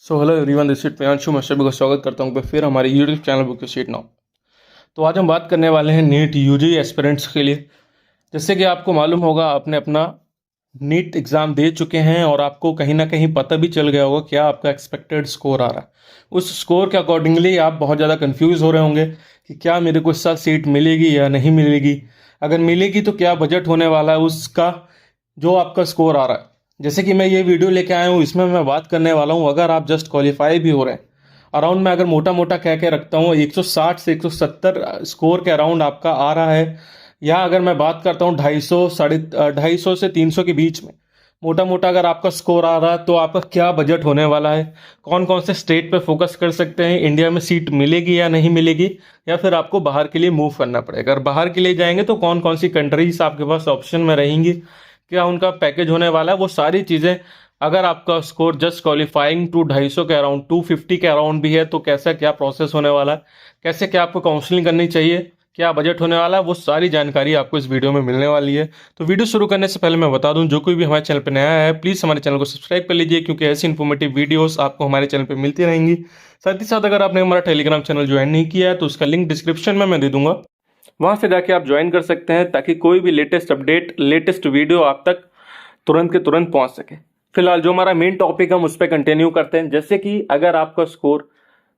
So hello everyone, this is Priyanshu. मैं सभी का स्वागत करता हूँ फिर हमारे YouTube channel book sheet now. तो आज हम बात करने वाले हैं नीट यूजी एस्पिरेंट्स के लिए। जैसे कि आपको मालूम होगा, आपने अपना नीट एग्ज़ाम दे चुके हैं और आपको कहीं ना कहीं पता भी चल गया होगा क्या आपका एक्सपेक्टेड स्कोर आ रहा है। उस स्कोर के अकॉर्डिंगली आप बहुत ज़्यादा कंफ्यूज हो रहे होंगे कि क्या मेरे को इस साल सीट मिलेगी या नहीं मिलेगी। अगर मिलेगी तो क्या बजट होने वाला है उसका, जो आपका स्कोर आ रहा है। जैसे कि मैं ये वीडियो लेके आया हूँ, इसमें मैं बात करने वाला हूँ अगर आप जस्ट क्वालिफाई भी हो रहे हैं, अराउंड मैं अगर मोटा मोटा कह के रखता हूँ 160 से 170 स्कोर के अराउंड आपका आ रहा है, या अगर मैं बात करता हूँ 250 साढ़े 250 से 300 के बीच में मोटा मोटा अगर आपका स्कोर आ रहा है, तो आपका क्या बजट होने वाला है, कौन कौन से स्टेट पे फोकस कर सकते हैं, इंडिया में सीट मिलेगी या नहीं मिलेगी, या फिर आपको बाहर के लिए मूव करना पड़ेगा। अगर बाहर के लिए जाएंगे तो कौन कौन सी कंट्रीज आपके पास ऑप्शन में रहेंगी, क्या उनका पैकेज होने वाला है, वो सारी चीज़ें। अगर आपका स्कोर जस्ट क्वालिफाइंग टू 250 के अराउंड 250 के अराउंड भी है तो कैसा क्या प्रोसेस होने वाला है, कैसे क्या आपको काउंसलिंग करनी चाहिए, क्या बजट होने वाला है, वो सारी जानकारी आपको इस वीडियो में मिलने वाली है। तो वीडियो शुरू करने से पहले मैं बता दूं, जो कोई भी हमारे चैनल पर नया है प्लीज़ हमारे चैनल को सब्सक्राइब कर लीजिए, क्योंकि ऐसी इन्फॉर्मेटिव वीडियोस आपको हमारे चैनल पर मिलती रहेंगी। साथ ही साथ अगर आपने हमारा टेलीग्राम चैनल ज्वाइन नहीं किया है तो उसका लिंक डिस्क्रिप्शन में मैं दे दूंगा, वहां से जाके आप ज्वाइन कर सकते हैं, ताकि कोई भी लेटेस्ट अपडेट लेटेस्ट वीडियो आप तक तुरंत के तुरंत पहुंच सके। फिलहाल जो हमारा मेन टॉपिक हम उस पर कंटिन्यू करते हैं। जैसे कि अगर आपका स्कोर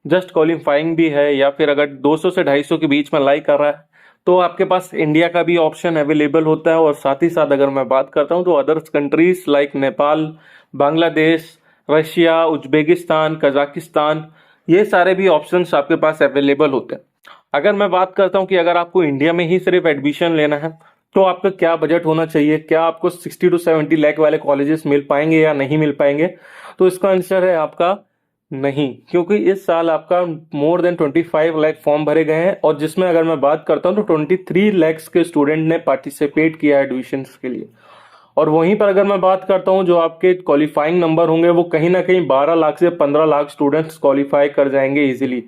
जस्ट क्वालिफाइंग भी है या फिर अगर 200 से 250 के बीच में लाई कर रहा है, तो आपके पास इंडिया का भी ऑप्शन अवेलेबल होता है। और साथ ही साथ अगर मैं बात करता हूं तो others countries like Nepal, Bangladesh, Russia, Uzbekistan, Kazakhstan, ये सारे भी ऑप्शंस आपके पास अवेलेबल होते हैं। अगर मैं बात करता हूं कि अगर आपको इंडिया में ही सिर्फ एडमिशन लेना है तो आपका क्या बजट होना चाहिए, क्या आपको 60 टू 70 लाख वाले कॉलेजेस मिल पाएंगे या नहीं मिल पाएंगे, तो इसका आंसर है आपका नहीं। क्योंकि इस साल आपका मोर देन 25 लाख फॉर्म भरे गए हैं, और जिसमें अगर मैं बात करता हूं तो 23 लाख के स्टूडेंट ने पार्टिसिपेट किया है एडमिशन के लिए। और वहीं पर अगर मैं बात करता हूं जो आपके क्वालिफाइंग नंबर होंगे, वो कहीं ना कहीं 12 लाख से 15 लाख स्टूडेंट्स क्वालिफाई कर जाएंगे इजीली।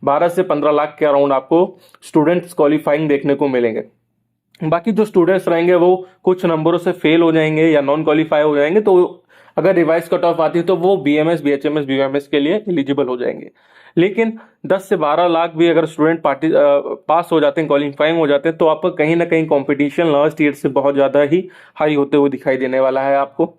12 से 15 लाख के अराउंड आपको स्टूडेंट्स क्वालिफाइंग देखने को मिलेंगे। बाकी जो स्टूडेंट्स रहेंगे वो कुछ नंबरों से फेल हो जाएंगे या नॉन क्वालिफाई हो जाएंगे, तो अगर रिवाइज कट ऑफ आती है तो वो बीएमएस, बीएचएमएस, बीएमएस के लिए एलिजिबल हो जाएंगे। लेकिन 10 से 12 लाख भी अगर स्टूडेंट पास हो जाते हैं, क्वालिफाइंग हो जाते हैं, तो आपका कहीं ना कहीं कंपटीशन लास्ट ईयर से बहुत ज़्यादा ही हाई होते हुए दिखाई देने वाला है आपको।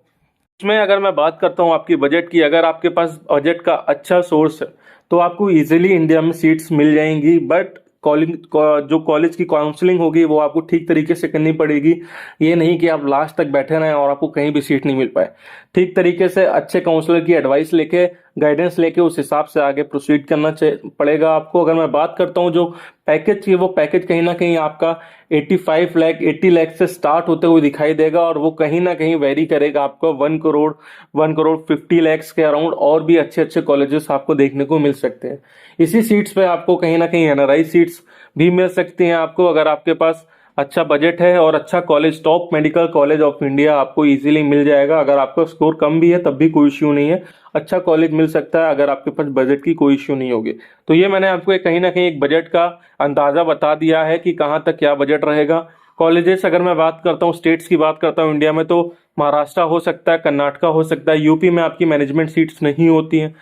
इसमें अगर मैं बात करता हूँ आपकी बजट की, अगर आपके पास बजट का अच्छा सोर्स है तो आपको इजीली इंडिया में सीट्स मिल जाएंगी। बट जो कॉलेज की काउंसलिंग होगी वो आपको ठीक तरीके से करनी पड़ेगी। ये नहीं कि आप लास्ट तक बैठे रहें और आपको कहीं भी सीट नहीं मिल पाए। ठीक तरीके से अच्छे काउंसलर की एडवाइस लेके, गाइडेंस लेके उस हिसाब से आगे प्रोसीड करना पड़ेगा आपको। अगर मैं बात करता हूँ जो पैकेज की, वो पैकेज कहीं ना कहीं आपका 85 लाख 80 लाख से स्टार्ट होते हुए दिखाई देगा, और वो कहीं ना कहीं वेरी करेगा आपको 1 करोड़ 50 लाख के अराउंड। और भी अच्छे अच्छे कॉलेजेस आपको देखने को मिल सकते हैं। इसी सीट्स पे आपको कहीं ना कहीं एनआरआई सीट्स भी मिल सकती हैं आपको, अगर आपके पास अच्छा बजट है। और अच्छा college, top medical college of India आपको इजीली मिल जाएगा। अगर आपका स्कोर कम भी है तब भी कोई इश्यू नहीं है, अच्छा कॉलेज मिल सकता है अगर आपके पास बजट की कोई इश्यू नहीं होगी। तो ये मैंने आपको कहीं ना कहीं एक बजट का अंदाजा बता दिया है कि कहाँ तक क्या बजट रहेगा। कॉलेजेस अगर मैं बात करता हूँ, स्टेट्स की बात करता हूँ इंडिया में, तो महाराष्ट्र हो सकता है, कर्नाटका हो सकता है। यूपी में आपकी मैनेजमेंट सीट्स नहीं होती हैं,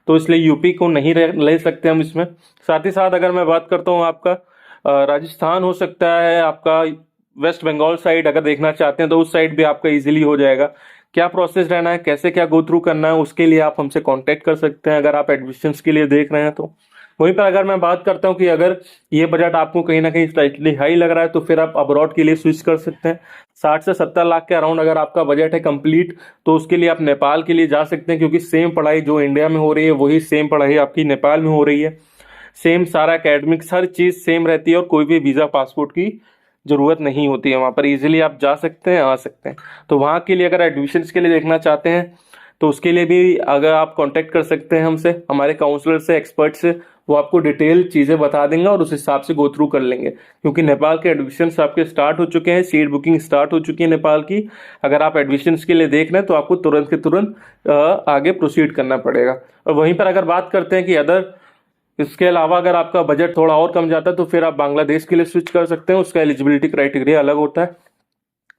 तो इसलिए यूपी को नहीं ले सकते हम इसमें। साथ ही साथ अगर मैं बात करता हूँ आपका राजस्थान हो सकता है, आपका वेस्ट बंगाल साइड अगर देखना चाहते हैं तो उस साइड भी आपका इजीली हो जाएगा। क्या प्रोसेस रहना है, कैसे क्या गो थ्रू करना है, उसके लिए आप हमसे कांटेक्ट कर सकते हैं अगर आप एडमिशन्स के लिए देख रहे हैं तो। वहीं पर अगर मैं बात करता हूं कि अगर ये बजट आपको कहीं ना कहीं स्लाइटली हाई लग रहा है तो फिर आप अब्रॉड के लिए स्विच कर सकते हैं। 60 से 70 लाख के अराउंड अगर आपका बजट है कंप्लीट, तो उसके लिए आप नेपाल के लिए जा सकते हैं, क्योंकि सेम पढ़ाई जो इंडिया में हो रही है वही सेम पढ़ाई आपकी नेपाल में हो रही है। सेम सारा एकेडमिक्स, हर चीज़ सेम रहती है, और कोई भी वीज़ा पासपोर्ट की ज़रूरत नहीं होती है। वहाँ पर इजीली आप जा सकते हैं, आ सकते हैं। तो वहाँ के लिए अगर एडमिशन्स के लिए देखना चाहते हैं तो उसके लिए भी अगर आप कांटेक्ट कर सकते हैं हमसे, हमारे काउंसलर से, एक्सपर्ट से, वो आपको डिटेल चीज़ें बता देंगे और उस हिसाब से गो थ्रू कर लेंगे। क्योंकि नेपाल के एडमिशन्स आपके स्टार्ट हो चुके हैं, सीट बुकिंग स्टार्ट हो चुकी है नेपाल की। अगर आप एडमिशन्स के लिए देख रहे हैं तो आपको तुरंत के तुरंत आगे प्रोसीड करना पड़ेगा। और वहीं पर अगर बात करते हैं कि अदर, इसके अलावा अगर आपका बजट थोड़ा और कम जाता है तो फिर आप बांग्लादेश के लिए स्विच कर सकते हैं। उसका एलिजिबिलिटी क्राइटेरिया अलग होता है।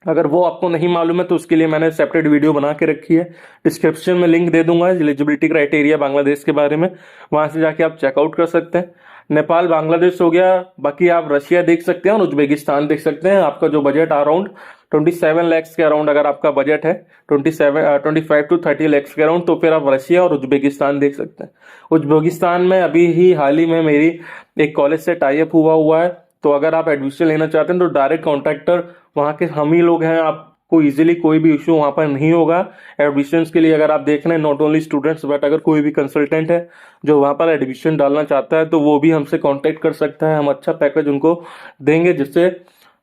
अगर वो आपको नहीं मालूम है तो उसके लिए मैंने सेपरेट वीडियो बना के रखी है, डिस्क्रिप्शन में लिंक दे दूंगा एलिजिबिलिटी क्राइटेरिया बांग्लादेश के बारे में, वहां से जाके आप चेकआउट कर सकते हैं। नेपाल बांग्लादेश हो गया, बाकी आप रशिया देख सकते हैं और उज्बेकिस्तान देख सकते हैं। आपका जो बजट अराउंड 27 लैक्स के अराउंड अगर आपका बजट है 25 टू 30 लैक्स के अराउंड, तो फिर आप रशिया और उज्बेकिस्तान देख सकते हैं। उज्बेकिस्तान में अभी ही हाल ही में मेरी एक कॉलेज से टाई अप हुआ है, तो अगर आप एडमिशन लेना चाहते हैं तो डायरेक्ट कॉन्ट्रैक्टर वहाँ के हम ही लोग हैं। आपको इजीली कोई भी इशू वहाँ पर नहीं होगा एडमिशन के लिए। अगर आप देख रहे हैं नॉट ओनली स्टूडेंट्स बट अगर कोई भी कंसल्टेंट है जो वहाँ पर एडमिशन डालना चाहता है तो वो भी हमसे कांटेक्ट कर सकता है। हम अच्छा पैकेज उनको देंगे जिससे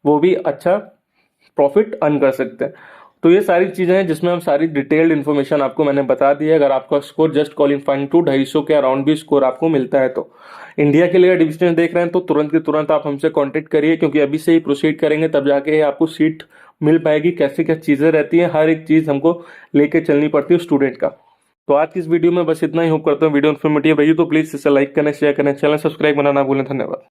वो भी अच्छा प्रॉफिट अर्न कर सकते हैं। तो ये सारी चीजें हैं जिसमें हम सारी डिटेल्ड इन्फॉर्मेशन आपको मैंने बता दी है। अगर आपका स्कोर जस्ट क्वालिफाइंग टू 250 के अराउंड भी स्कोर आपको मिलता है तो इंडिया के लिए एडमिशन देख रहे हैं तो तुरंत के तुरंत आप हमसे कांटेक्ट करिए, क्योंकि अभी से ही प्रोसीड करेंगे तब जाके आपको सीट मिल पाएगी। कैसे क्या चीजें रहती हैं, हर एक चीज हमको लेके चलनी पड़ती है स्टूडेंट का। तो आज की इस वीडियो में बस इतना ही। होप करता हूँ वीडियो इन्फॉर्मेटिव रही, तो प्लीज इसे लाइक करें, शेयर करें, चैनल सब्सक्राइब करना ना भूलें। धन्यवाद।